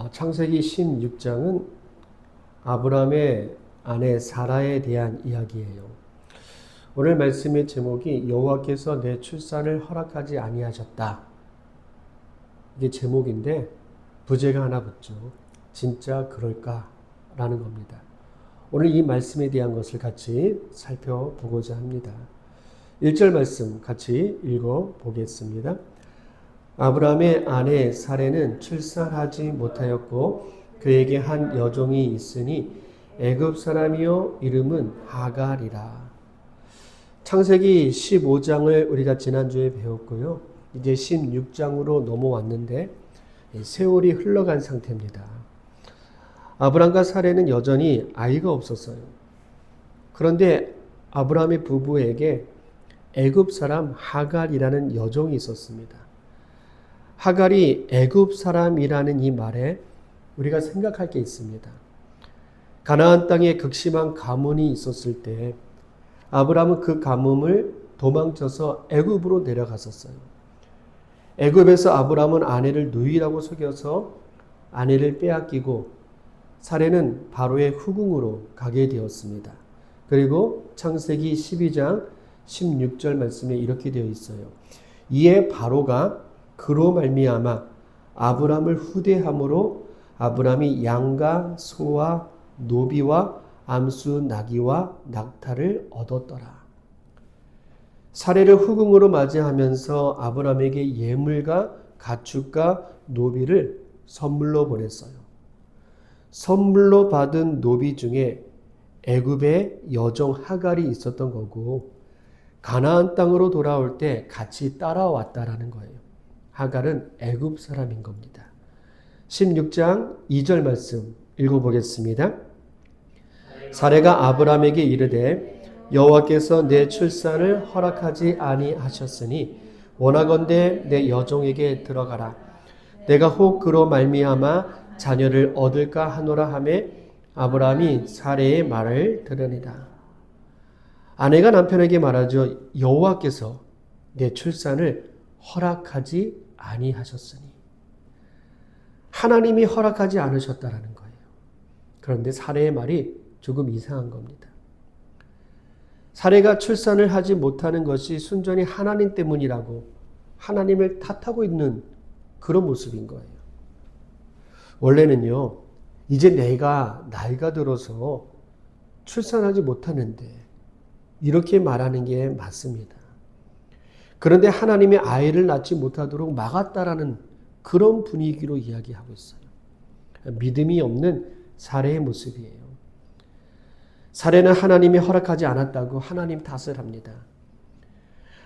창세기 16장은 아브라함의 아내 사라에 대한 이야기예요. 오늘 말씀의 제목이 여호와께서 내 출산을 허락하지 아니하셨다. 이게 제목인데 부제가 하나 붙죠. 진짜 그럴까라는 겁니다. 오늘 이 말씀에 대한 것을 같이 살펴보고자 합니다. 1절 말씀 같이 읽어보겠습니다. 아브라함의 아내 사레는 출산하지 못하였고 그에게 한 여종이 있으니 애굽 사람이요 이름은 하갈이라. 창세기 15장을 우리가 지난주에 배웠고요. 이제 16장으로 넘어왔는데 세월이 흘러간 상태입니다. 아브람과 사레는 여전히 아이가 없었어요. 그런데 아브라함의 부부에게 애굽 사람 하갈이라는 여종이 있었습니다. 하갈이 애굽 사람이라는 이 말에 우리가 생각할 게 있습니다. 가나안 땅에 극심한 가뭄이 있었을 때 아브라함은 그 가뭄을 도망쳐서 애굽으로 내려갔었어요. 애굽에서 아브라함은 아내를 누이라고 속여서 아내를 빼앗기고 사레는 바로의 후궁으로 가게 되었습니다. 그리고 창세기 12장 16절 말씀에 이렇게 되어 있어요. 이에 바로가 그로 말미암아 아브람을 후대함으로 아브람이 양과 소와 노비와 암수 나귀와 낙타를 얻었더라. 사레를 후궁으로 맞이하면서 아브람에게 예물과 가축과 노비를 선물로 보냈어요. 선물로 받은 노비 중에 애굽의 여종 하갈이 있었던 거고 가나안 땅으로 돌아올 때 같이 따라왔다라는 거예요. 하갈은 애굽 사람인 겁니다. 16장 2절 말씀 읽어보겠습니다. 사레가 아브람에게 이르되 여호와께서 내 출산을 허락하지 아니하셨으니 원하건대 내 여종에게 들어가라. 내가 혹 그로 말미암아 자녀를 얻을까 하노라 하매 아브람이 사레의 말을 들으니라. 아내가 남편에게 말하죠. 여호와께서 내 출산을 허락하지 아니하셨으니. 하나님이 허락하지 않으셨다라는 거예요. 그런데 사레의 말이 조금 이상한 겁니다. 사레가 출산을 하지 못하는 것이 순전히 하나님 때문이라고 하나님을 탓하고 있는 그런 모습인 거예요. 원래는요, 이제 내가 나이가 들어서 출산하지 못하는데 이렇게 말하는 게 맞습니다. 그런데 하나님의 아이를 낳지 못하도록 막았다라는 그런 분위기로 이야기하고 있어요. 믿음이 없는 사레의 모습이에요. 사레는 하나님이 허락하지 않았다고 하나님 탓을 합니다.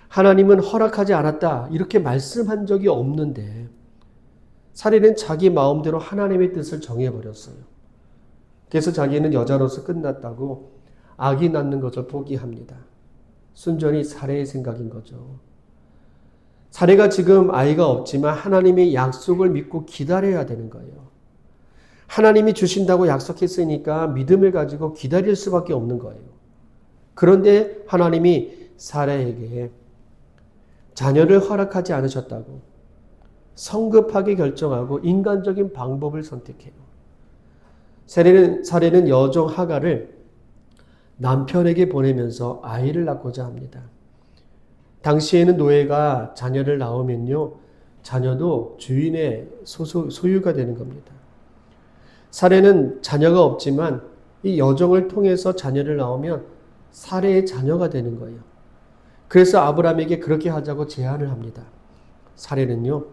하나님은 허락하지 않았다 이렇게 말씀한 적이 없는데 사레는 자기 마음대로 하나님의 뜻을 정해버렸어요. 그래서 자기는 여자로서 끝났다고 아기 낳는 것을 포기합니다. 순전히 사레의 생각인 거죠. 사레가 지금 아이가 없지만 하나님의 약속을 믿고 기다려야 되는 거예요. 하나님이 주신다고 약속했으니까 믿음을 가지고 기다릴 수밖에 없는 거예요. 그런데 하나님이 사레에게 자녀를 허락하지 않으셨다고 성급하게 결정하고 인간적인 방법을 선택해요. 사레는 여종 하갈을 남편에게 보내면서 아이를 낳고자 합니다. 당시에는 노예가 자녀를 낳으면요, 자녀도 주인의 소유가 되는 겁니다. 사레는 자녀가 없지만 이 여종을 통해서 자녀를 낳으면 사레의 자녀가 되는 거예요. 그래서 아브람에게 그렇게 하자고 제안을 합니다. 사레는요,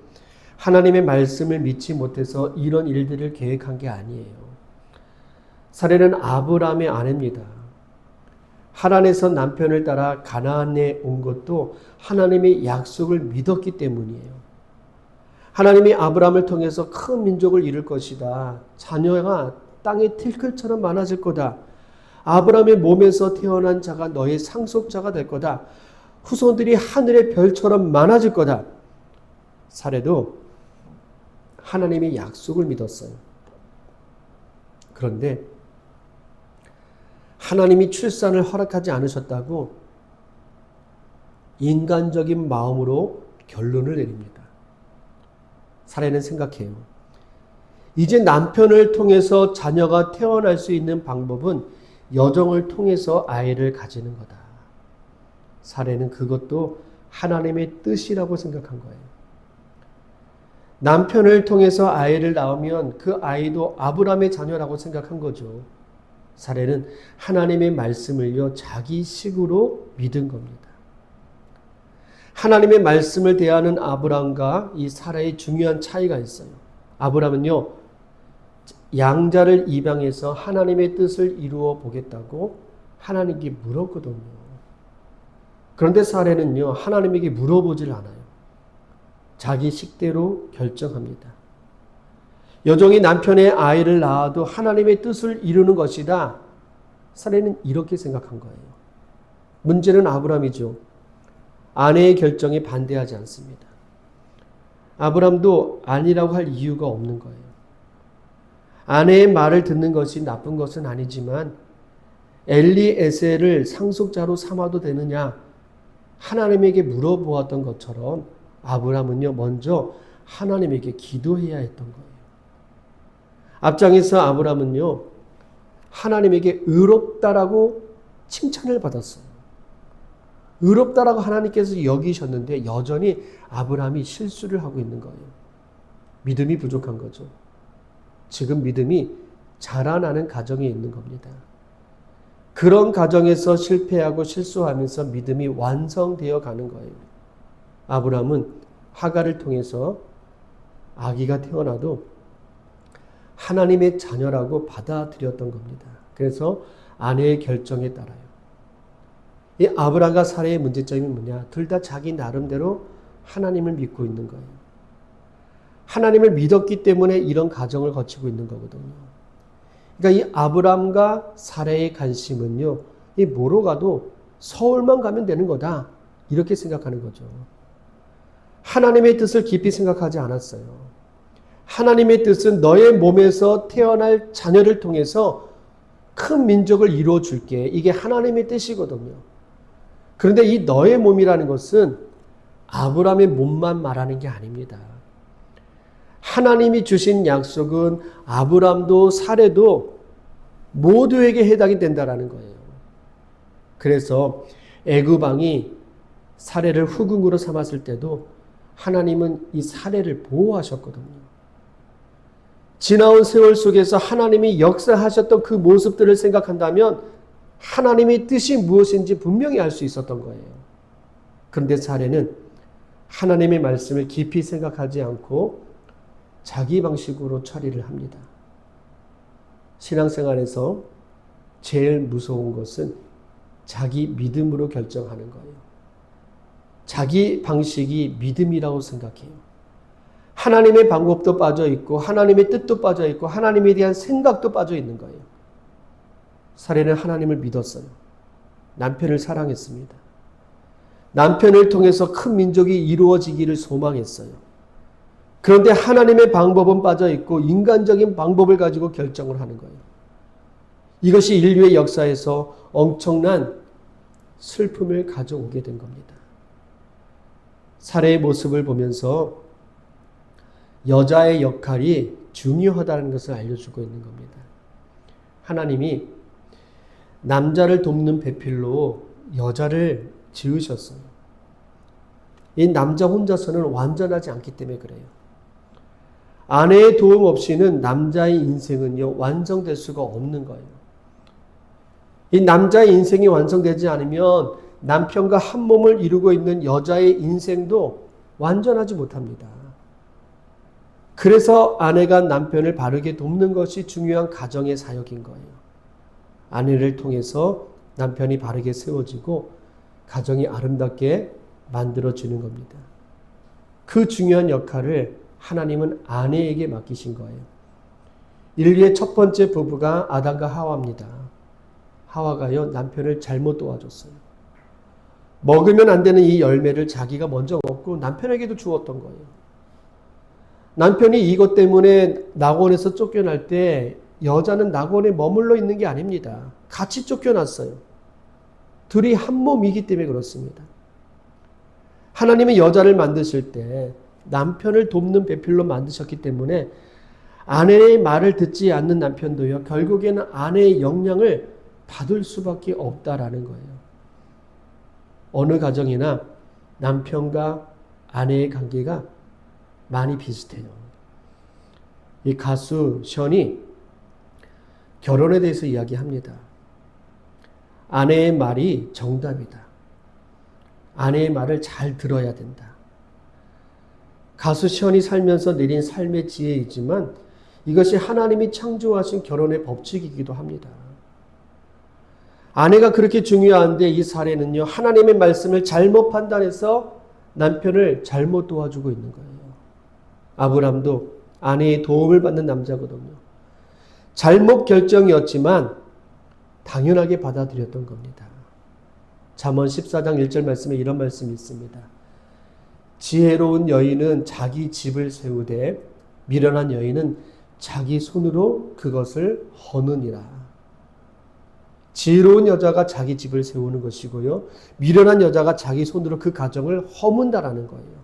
하나님의 말씀을 믿지 못해서 이런 일들을 계획한 게 아니에요. 사레는 아브람의 아내입니다. 하란에서 남편을 따라 가나안에 온 것도 하나님의 약속을 믿었기 때문이에요. 하나님이 아브람을 통해서 큰 민족을 이룰 것이다. 자녀가 땅의 들끓처럼 많아질 거다. 아브람의 몸에서 태어난 자가 너의 상속자가 될 거다. 후손들이 하늘의 별처럼 많아질 거다. 사레도 하나님의 약속을 믿었어요. 그런데 하나님이 출산을 허락하지 않으셨다고 인간적인 마음으로 결론을 내립니다. 사례는 생각해요. 이제 남편을 통해서 자녀가 태어날 수 있는 방법은 여정을 통해서 아이를 가지는 거다. 사례는 그것도 하나님의 뜻이라고 생각한 거예요. 남편을 통해서 아이를 낳으면 그 아이도 아브라함의 자녀라고 생각한 거죠. 사례는 하나님의 말씀을요, 자기 식으로 믿은 겁니다. 하나님의 말씀을 대하는 아브라함과 이 사라의 중요한 차이가 있어요. 아브라함은요, 양자를 입양해서 하나님의 뜻을 이루어 보겠다고 하나님께 물었거든요. 그런데 사례는요, 하나님에게 물어보질 않아요. 자기 식대로 결정합니다. 여종이 남편의 아이를 낳아도 하나님의 뜻을 이루는 것이다. 사례는 이렇게 생각한 거예요. 문제는 아브라함이죠. 아내의 결정에 반대하지 않습니다. 아브라함도 아니라고 할 이유가 없는 거예요. 아내의 말을 듣는 것이 나쁜 것은 아니지만 엘리에셀을 상속자로 삼아도 되느냐 하나님에게 물어보았던 것처럼 아브라함은요, 먼저 하나님에게 기도해야 했던 거예요. 앞장에서 아브라함은요, 하나님에게 의롭다라고 칭찬을 받았어요. 의롭다라고 하나님께서 여기셨는데 여전히 아브라함이 실수를 하고 있는 거예요. 믿음이 부족한 거죠. 지금 믿음이 자라나는 가정에 있는 겁니다. 그런 가정에서 실패하고 실수하면서 믿음이 완성되어 가는 거예요. 아브라함은 하갈을 통해서 아기가 태어나도 하나님의 자녀라고 받아들였던 겁니다. 그래서 아내의 결정에 따라요. 이 아브라함과 사라의 문제점이 뭐냐? 둘 다 자기 나름대로 하나님을 믿고 있는 거예요. 하나님을 믿었기 때문에 이런 가정을 거치고 있는 거거든요. 그러니까 이 아브라함과 사라의 관심은요, 이 뭐로 가도 서울만 가면 되는 거다. 이렇게 생각하는 거죠. 하나님의 뜻을 깊이 생각하지 않았어요. 하나님의 뜻은 너의 몸에서 태어날 자녀를 통해서 큰 민족을 이루어 줄게. 이게 하나님의 뜻이거든요. 그런데 이 너의 몸이라는 것은 아브라함의 몸만 말하는 게 아닙니다. 하나님이 주신 약속은 아브라함도 사례도 모두에게 해당이 된다라는 거예요. 그래서 애굽 왕이 사례를 후궁으로 삼았을 때도 하나님은 이 사례를 보호하셨거든요. 지나온 세월 속에서 하나님이 역사하셨던 그 모습들을 생각한다면 하나님의 뜻이 무엇인지 분명히 알 수 있었던 거예요. 그런데 사례는 하나님의 말씀을 깊이 생각하지 않고 자기 방식으로 처리를 합니다. 신앙생활에서 제일 무서운 것은 자기 믿음으로 결정하는 거예요. 자기 방식이 믿음이라고 생각해요. 하나님의 방법도 빠져 있고 하나님의 뜻도 빠져 있고 하나님에 대한 생각도 빠져 있는 거예요. 사례는 하나님을 믿었어요. 남편을 사랑했습니다. 남편을 통해서 큰 민족이 이루어지기를 소망했어요. 그런데 하나님의 방법은 빠져 있고 인간적인 방법을 가지고 결정을 하는 거예요. 이것이 인류의 역사에서 엄청난 슬픔을 가져오게 된 겁니다. 사례의 모습을 보면서 여자의 역할이 중요하다는 것을 알려주고 있는 겁니다. 하나님이 남자를 돕는 배필로 여자를 지으셨어요. 이 남자 혼자서는 완전하지 않기 때문에 그래요. 아내의 도움 없이는 남자의 인생은요, 완성될 수가 없는 거예요. 이 남자의 인생이 완성되지 않으면 남편과 한 몸을 이루고 있는 여자의 인생도 완전하지 못합니다. 그래서 아내가 남편을 바르게 돕는 것이 중요한 가정의 사역인 거예요. 아내를 통해서 남편이 바르게 세워지고 가정이 아름답게 만들어지는 겁니다. 그 중요한 역할을 하나님은 아내에게 맡기신 거예요. 인류의 첫 번째 부부가 아담과 하와입니다. 하와가요, 남편을 잘못 도와줬어요. 먹으면 안 되는 이 열매를 자기가 먼저 먹고 남편에게도 주었던 거예요. 남편이 이것 때문에 낙원에서 쫓겨날 때 여자는 낙원에 머물러 있는 게 아닙니다. 같이 쫓겨났어요. 둘이 한 몸이기 때문에 그렇습니다. 하나님이 여자를 만드실 때 남편을 돕는 배필로 만드셨기 때문에 아내의 말을 듣지 않는 남편도요, 결국에는 아내의 영향을 받을 수밖에 없다라는 거예요. 어느 가정이나 남편과 아내의 관계가 많이 비슷해요. 이 가수 션이 결혼에 대해서 이야기합니다. 아내의 말이 정답이다. 아내의 말을 잘 들어야 된다. 가수 션이 살면서 내린 삶의 지혜이지만 이것이 하나님이 창조하신 결혼의 법칙이기도 합니다. 아내가 그렇게 중요한데 이 사례는요, 하나님의 말씀을 잘못 판단해서 남편을 잘못 도와주고 있는 거예요. 아브람도 아내의 도움을 받는 남자거든요. 잘못 결정이었지만 당연하게 받아들였던 겁니다. 잠언 14장 1절 말씀에 이런 말씀이 있습니다. 지혜로운 여인은 자기 집을 세우되 미련한 여인은 자기 손으로 그것을 허느니라. 지혜로운 여자가 자기 집을 세우는 것이고요. 미련한 여자가 자기 손으로 그 가정을 허문다라는 거예요.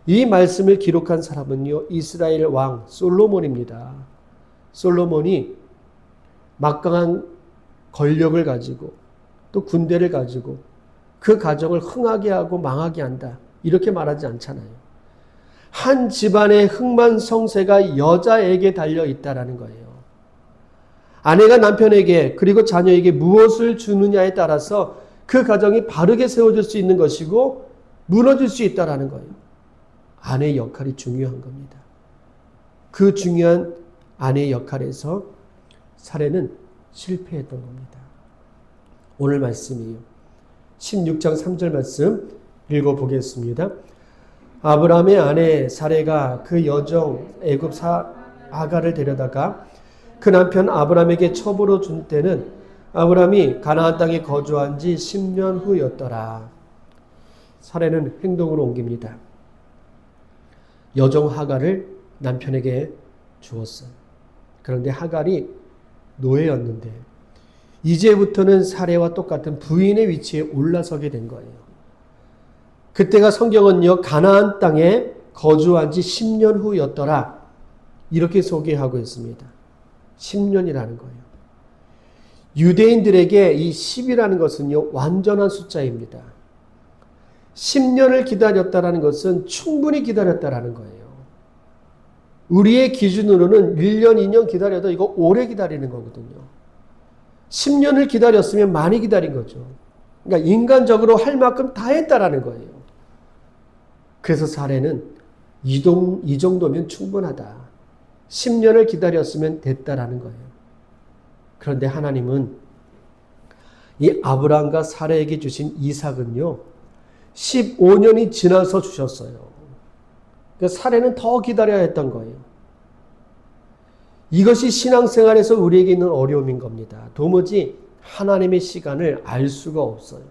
이 말씀을 기록한 사람은요, 이스라엘 왕 솔로몬입니다. 솔로몬이 막강한 권력을 가지고 또 군대를 가지고 그 가정을 흥하게 하고 망하게 한다. 이렇게 말하지 않잖아요. 한 집안의 흥망성쇠가 여자에게 달려 있다라는 거예요. 아내가 남편에게 그리고 자녀에게 무엇을 주느냐에 따라서 그 가정이 바르게 세워질 수 있는 것이고 무너질 수 있다라는 거예요. 아내의 역할이 중요한 겁니다. 그 중요한 아내의 역할에서 사례는 실패했던 겁니다. 오늘 말씀이에요. 16장 3절 말씀 읽어보겠습니다. 아브라함의 아내 사레가 그 여종 애굽 아가를 데려다가 그 남편 아브라함에게 첩으로 준 때는 아브라함이 가나안 땅에 거주한 지 10년 후였더라. 사례는 행동으로 옮깁니다. 여종 하갈을 남편에게 주었어요. 그런데 하갈이 노예였는데 이제부터는 사례와 똑같은 부인의 위치에 올라서게 된 거예요. 그때가 성경은요, 가나안 땅에 거주한 지 10년 후였더라. 이렇게 소개하고 있습니다. 10년이라는 거예요. 유대인들에게 이 10이라는 것은요, 완전한 숫자입니다. 10년을 기다렸다라는 것은 충분히 기다렸다라는 거예요. 우리의 기준으로는 1년, 2년 기다려도 이거 오래 기다리는 거거든요. 10년을 기다렸으면 많이 기다린 거죠. 그러니까 인간적으로 할 만큼 다 했다라는 거예요. 그래서 사례는 이 정도면 충분하다. 10년을 기다렸으면 됐다라는 거예요. 그런데 하나님은 이 아브라함과 사라에게 주신 이삭은요, 15년이 지나서 주셨어요. 그러니까 사례는 더 기다려야 했던 거예요. 이것이 신앙생활에서 우리에게 있는 어려움인 겁니다. 도무지 하나님의 시간을 알 수가 없어요.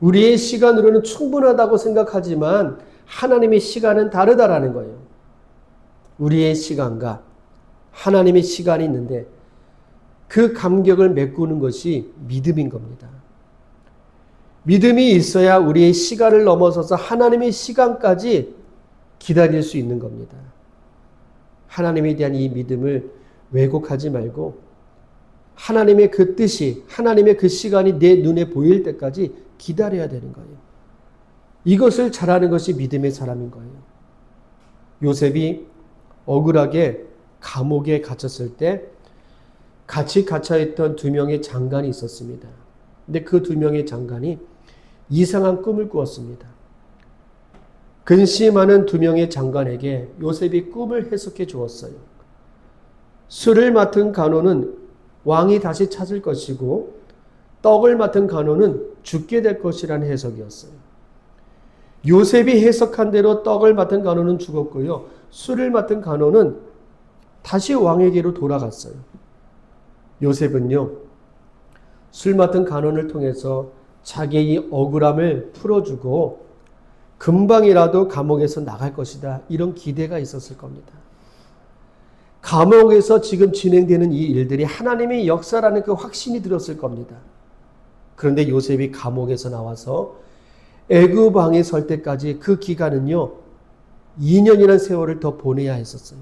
우리의 시간으로는 충분하다고 생각하지만 하나님의 시간은 다르다라는 거예요. 우리의 시간과 하나님의 시간이 있는데 그 간격을 메꾸는 것이 믿음인 겁니다. 믿음이 있어야 우리의 시간을 넘어서서 하나님의 시간까지 기다릴 수 있는 겁니다. 하나님에 대한 이 믿음을 왜곡하지 말고 하나님의 그 뜻이, 하나님의 그 시간이 내 눈에 보일 때까지 기다려야 되는 거예요. 이것을 잘하는 것이 믿음의 사람인 거예요. 요셉이 억울하게 감옥에 갇혔을 때 같이 갇혀있던 2명의 장관이 있었습니다. 근데 그 2명의 장관이 이상한 꿈을 꾸었습니다. 근심하는 2명의 장관에게 요셉이 꿈을 해석해 주었어요. 술을 맡은 간호는 왕이 다시 찾을 것이고 떡을 맡은 간호는 죽게 될 것이라는 해석이었어요. 요셉이 해석한 대로 떡을 맡은 간호는 죽었고요. 술을 맡은 간호는 다시 왕에게로 돌아갔어요. 요셉은요, 술 맡은 간호를 통해서 자기의 억울함을 풀어주고 금방이라도 감옥에서 나갈 것이다. 이런 기대가 있었을 겁니다. 감옥에서 지금 진행되는 이 일들이 하나님의 역사라는 그 확신이 들었을 겁니다. 그런데 요셉이 감옥에서 나와서 애굽 왕에 설 때까지 그 기간은요, 2년이라는 세월을 더 보내야 했었어요.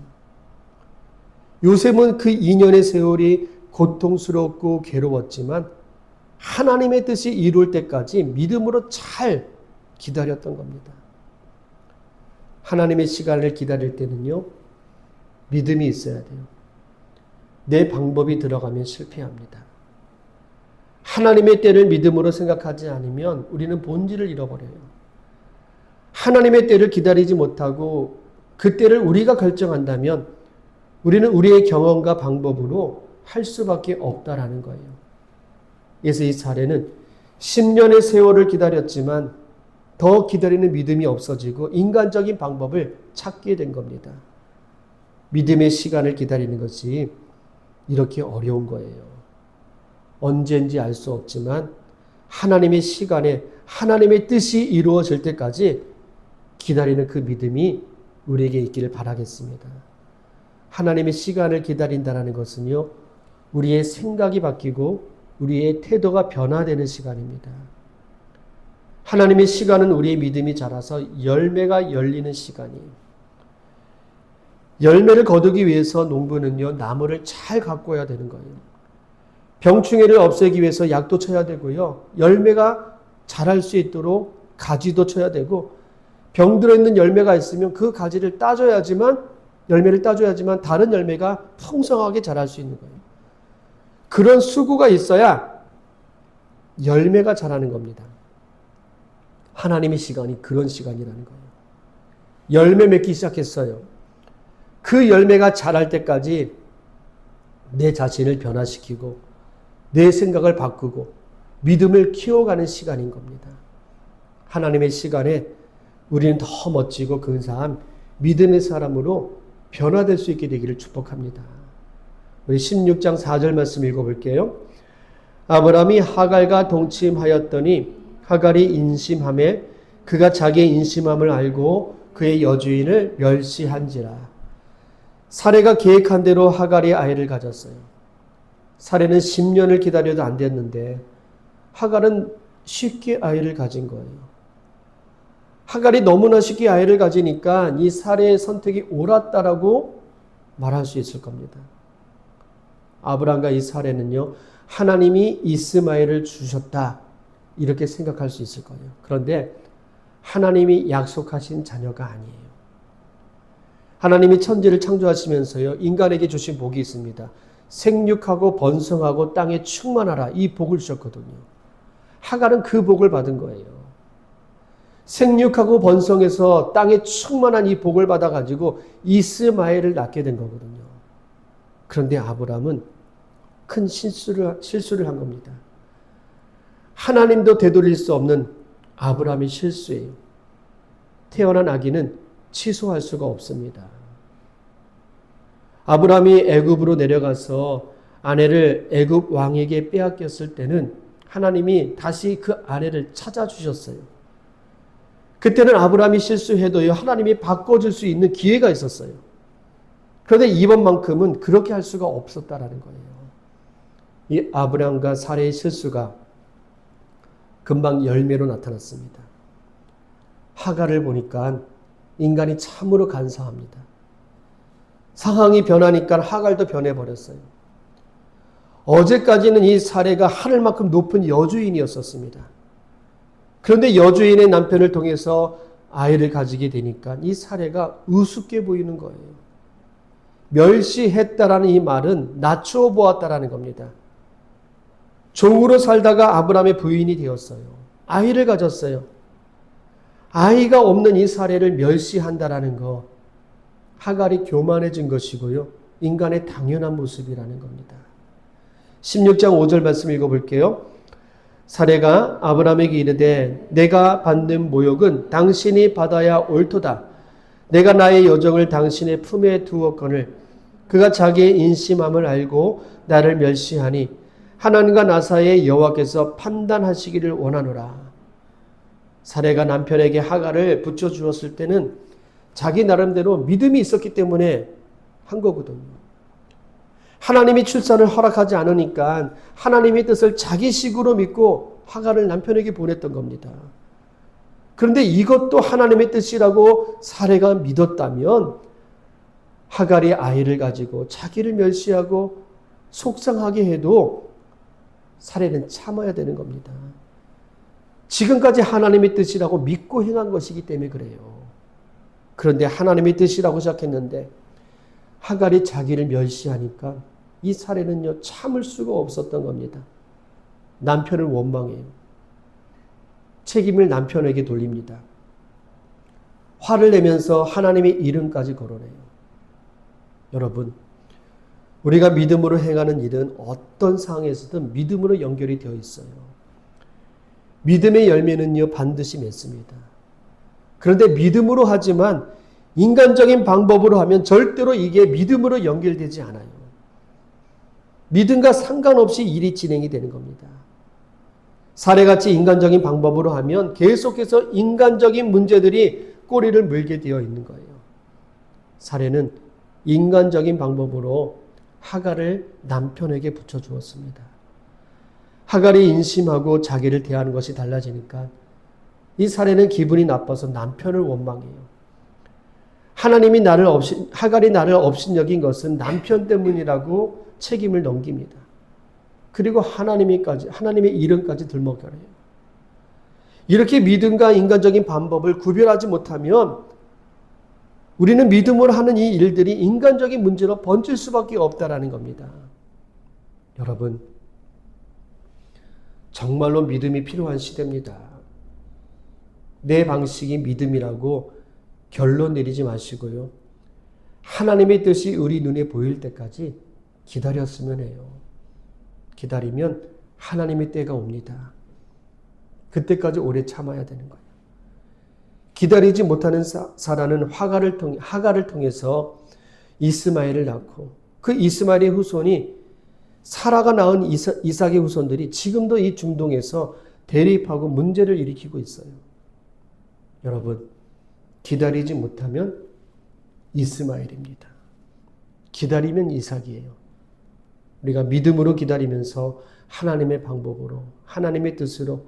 요셉은 그 2년의 세월이 고통스럽고 괴로웠지만 하나님의 뜻이 이룰 때까지 믿음으로 잘 기다렸던 겁니다. 하나님의 시간을 기다릴 때는요, 믿음이 있어야 돼요. 내 방법이 들어가면 실패합니다. 하나님의 때를 믿음으로 생각하지 않으면 우리는 본질을 잃어버려요. 하나님의 때를 기다리지 못하고 그 때를 우리가 결정한다면 우리는 우리의 경험과 방법으로 할 수밖에 없다라는 거예요. 그래서 이 사례는 10년의 세월을 기다렸지만 더 기다리는 믿음이 없어지고 인간적인 방법을 찾게 된 겁니다. 믿음의 시간을 기다리는 것이 이렇게 어려운 거예요. 언제인지 알 수 없지만 하나님의 시간에 하나님의 뜻이 이루어질 때까지 기다리는 그 믿음이 우리에게 있기를 바라겠습니다. 하나님의 시간을 기다린다는 것은요, 우리의 생각이 바뀌고 우리의 태도가 변화되는 시간입니다. 하나님의 시간은 우리의 믿음이 자라서 열매가 열리는 시간이에요. 열매를 거두기 위해서 농부는요, 나무를 잘 가꿔야 되는 거예요. 병충해를 없애기 위해서 약도 쳐야 되고요. 열매가 자랄 수 있도록 가지도 쳐야 되고, 병 들어있는 열매가 있으면 그 가지를 열매를 따줘야지만 다른 열매가 풍성하게 자랄 수 있는 거예요. 그런 수고가 있어야 열매가 자라는 겁니다. 하나님의 시간이 그런 시간이라는 거예요. 열매 맺기 시작했어요. 그 열매가 자랄 때까지 내 자신을 변화시키고 내 생각을 바꾸고 믿음을 키워가는 시간인 겁니다. 하나님의 시간에 우리는 더 멋지고 근사한 믿음의 사람으로 변화될 수 있게 되기를 축복합니다. 우리 16장 4절 말씀 읽어볼게요. 아브라함이 하갈과 동침하였더니 하갈이 인심하매 그가 자기의 인심함을 알고 그의 여주인을 멸시한지라. 사레가 계획한 대로 하갈이 아이를 가졌어요. 사레는 10년을 기다려도 안 됐는데 하갈은 쉽게 아이를 가진 거예요. 하갈이 너무나 쉽게 아이를 가지니까 이 사레의 선택이 옳았다라고 말할 수 있을 겁니다. 아브라함과 이 사레는요, 하나님이 이스마엘을 주셨다 이렇게 생각할 수 있을 거예요. 그런데 하나님이 약속하신 자녀가 아니에요. 하나님이 천지를 창조하시면서요, 인간에게 주신 복이 있습니다. 생육하고 번성하고 땅에 충만하라, 이 복을 주셨거든요. 하갈은 그 복을 받은 거예요. 생육하고 번성해서 땅에 충만한 이 복을 받아가지고 이스마엘을 낳게 된 거거든요. 그런데 아브라함은 큰 실수를 한 겁니다. 하나님도 되돌릴 수 없는 아브라함의 실수예요. 태어난 아기는 취소할 수가 없습니다. 아브라함이 애굽으로 내려가서 아내를 애굽 왕에게 빼앗겼을 때는 하나님이 다시 그 아내를 찾아주셨어요. 그때는 아브라함이 실수해도요, 하나님이 바꿔줄 수 있는 기회가 있었어요. 그런데 이번만큼은 그렇게 할 수가 없었다라는 거예요. 이 아브라함과 사레의 실수가 금방 열매로 나타났습니다. 하갈을 보니까 인간이 참으로 간사합니다. 상황이 변하니까 하갈도 변해버렸어요. 어제까지는 이 사레가 하늘만큼 높은 여주인이었었습니다. 그런데 여주인의 남편을 통해서 아이를 가지게 되니까 이 사레가 우습게 보이는 거예요. 멸시했다라는 이 말은 낮추어 보았다라는 겁니다. 종으로 살다가 아브라함의 부인이 되었어요. 아이를 가졌어요. 아이가 없는 이 사례를 멸시한다라는 거, 하갈이 교만해진 것이고요, 인간의 당연한 모습이라는 겁니다. 16장 5절 말씀 읽어볼게요. 사레가 아브라함에게 이르되 내가 받는 모욕은 당신이 받아야 옳도다. 내가 나의 여종을 당신의 품에 두었거늘 그가 자기의 인심함을 알고 나를 멸시하니 하나님과 나 사이에 여호와께서 판단하시기를 원하노라. 사레가 남편에게 하갈을 붙여주었을 때는 자기 나름대로 믿음이 있었기 때문에 한 거거든요. 하나님이 출산을 허락하지 않으니까 하나님의 뜻을 자기식으로 믿고 하갈을 남편에게 보냈던 겁니다. 그런데 이것도 하나님의 뜻이라고 사례가 믿었다면 하갈이 아이를 가지고 자기를 멸시하고 속상하게 해도 사례는 참아야 되는 겁니다. 지금까지 하나님의 뜻이라고 믿고 행한 것이기 때문에 그래요. 그런데 하나님의 뜻이라고 시작했는데 하갈이 자기를 멸시하니까 이 사례는요, 참을 수가 없었던 겁니다. 남편을 원망해요. 책임을 남편에게 돌립니다. 화를 내면서 하나님의 이름까지 거론해요. 여러분, 우리가 믿음으로 행하는 일은 어떤 상황에서든 믿음으로 연결이 되어 있어요. 믿음의 열매는요, 반드시 맺습니다. 그런데 믿음으로 하지만 인간적인 방법으로 하면 절대로 이게 믿음으로 연결되지 않아요. 믿음과 상관없이 일이 진행이 되는 겁니다. 사례같이 인간적인 방법으로 하면 계속해서 인간적인 문제들이 꼬리를 물게 되어 있는 거예요. 사례는 인간적인 방법으로 하갈을 남편에게 붙여주었습니다. 하갈이 인심하고 자기를 대하는 것이 달라지니까 이 사례는 기분이 나빠서 남편을 원망해요. 하갈이 나를 업신여긴 것은 남편 때문이라고 책임을 넘깁니다. 그리고 하나님의 이름까지 들먹여요. 이렇게 믿음과 인간적인 방법을 구별하지 못하면 우리는 믿음으로 하는 이 일들이 인간적인 문제로 번질 수밖에 없다라는 겁니다. 여러분, 정말로 믿음이 필요한 시대입니다. 내 방식이 믿음이라고 결론 내리지 마시고요. 하나님의 뜻이 우리 눈에 보일 때까지 기다렸으면 해요. 기다리면 하나님의 때가 옵니다. 그때까지 오래 참아야 되는 거예요. 기다리지 못하는 사라는 하갈을 통해서 이스마엘을 낳고 그 이스마엘의 후손이 사라가 낳은 이삭의 후손들이 지금도 이 중동에서 대립하고 문제를 일으키고 있어요. 여러분, 기다리지 못하면 이스마엘입니다. 기다리면 이삭이에요. 우리가 믿음으로 기다리면서 하나님의 방법으로, 하나님의 뜻으로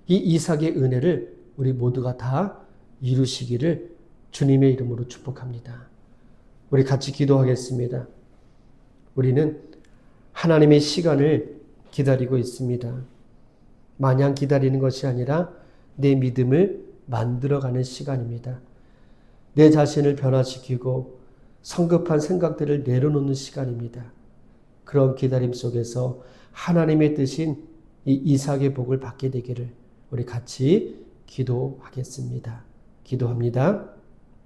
이 이삭의 은혜를 우리 모두가 다 이루시기를 주님의 이름으로 축복합니다. 우리 같이 기도하겠습니다. 우리는 하나님의 시간을 기다리고 있습니다. 마냥 기다리는 것이 아니라 내 믿음을 만들어가는 시간입니다. 내 자신을 변화시키고 성급한 생각들을 내려놓는 시간입니다. 그런 기다림 속에서 하나님의 뜻인 이 이삭의 복을 받게 되기를 우리 같이 기도하겠습니다. 기도합니다.